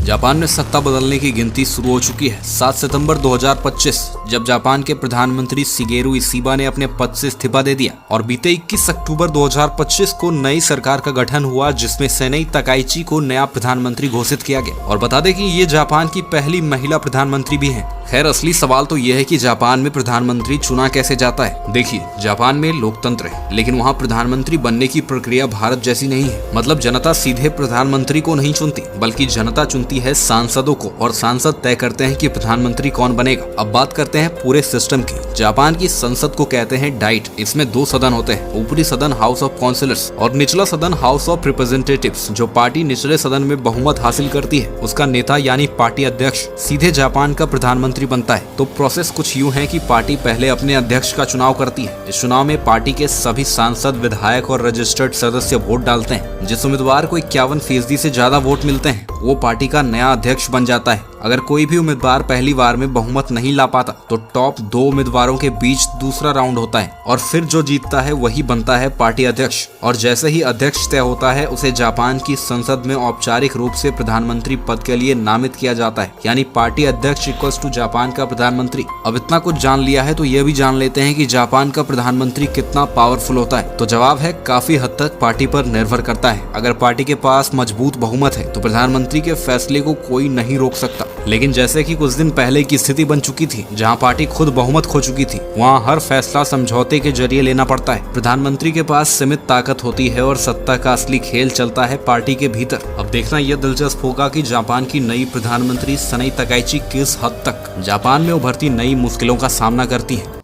Japan में सत्ता बदलने की गिनती शुरू हो चुकी है। 7 सितंबर 2025 जब जापान के प्रधानमंत्री शिगेरू इशिबा ने अपने पद से इस्तीफा दे दिया और बीते 21 अक्टूबर 2025 को नई सरकार का गठन हुआ, जिसमें सेनाई तकाइची को नया प्रधानमंत्री घोषित किया गया। और बता दें कि ये जापान की पहली महिला प्रधानमंत्री भी हैं। खैर, असली सवाल तो यह है कि जापान में प्रधानमंत्री चुना कैसे जाता है। देखिए, जापान में लोकतंत्र है, लेकिन वहाँ प्रधानमंत्री बनने की प्रक्रिया भारत जैसी नहीं है। मतलब जनता सीधे प्रधानमंत्री को नहीं चुनती, बल्कि जनता चुनती है सांसदों को, और सांसद तय करते हैं कि प्रधानमंत्री कौन बनेगा। अब बात करते हैं पूरे सिस्टम की। जापान की संसद को कहते हैं डाइट। इसमें 2 सदन होते हैं, ऊपरी सदन हाउस ऑफ काउंसिलर्स और निचला सदन हाउस ऑफ रिप्रेजेंटेटिव्स। जो पार्टी निचले सदन में बहुमत हासिल करती है, उसका नेता यानी पार्टी अध्यक्ष सीधे जापान का प्रधानमंत्री बनता है। तो प्रोसेस कुछ यूं है कि पार्टी पहले अपने अध्यक्ष का चुनाव करती है। इस चुनाव में पार्टी के सभी सांसद, विधायक और रजिस्टर्ड सदस्य वोट डालते हैं। जिस उम्मीदवार को 51% से ज्यादा वोट मिलते हैं, वो पार्टी का नया अध्यक्ष बन जाता है। अगर कोई भी उम्मीदवार पहली बार में बहुमत नहीं ला पाता, तो टॉप 2 उम्मीदवारों के बीच दूसरा राउंड होता है और फिर जो जीतता है वही बनता है पार्टी अध्यक्ष। और जैसे ही अध्यक्ष तय होता है, उसे जापान की संसद में औपचारिक रूप से प्रधानमंत्री पद के लिए नामित किया जाता है। यानी पार्टी अध्यक्ष इक्वल्स टू जापान का प्रधानमंत्री। अब इतना कुछ जान लिया है तो यह भी जान लेते हैं कि जापान का प्रधानमंत्री कितना पावरफुल होता है। तो जवाब है, काफी हद तक पार्टी पर निर्भर करता है। अगर पार्टी के पास मजबूत बहुमत है तो प्रधानमंत्री के फैसले को कोई नहीं रोक सकता। लेकिन जैसे कि कुछ दिन पहले की स्थिति बन चुकी थी, जहां पार्टी खुद बहुमत खो चुकी थी, वहां हर फैसला समझौते के जरिए लेना पड़ता है। प्रधानमंत्री के पास सीमित ताकत होती है और सत्ता का असली खेल चलता है पार्टी के भीतर। अब देखना यह दिलचस्प होगा कि जापान की नई प्रधानमंत्री सेनाई तकाइची किस हद तक जापान में उभरती नई मुश्किलों का सामना करती है।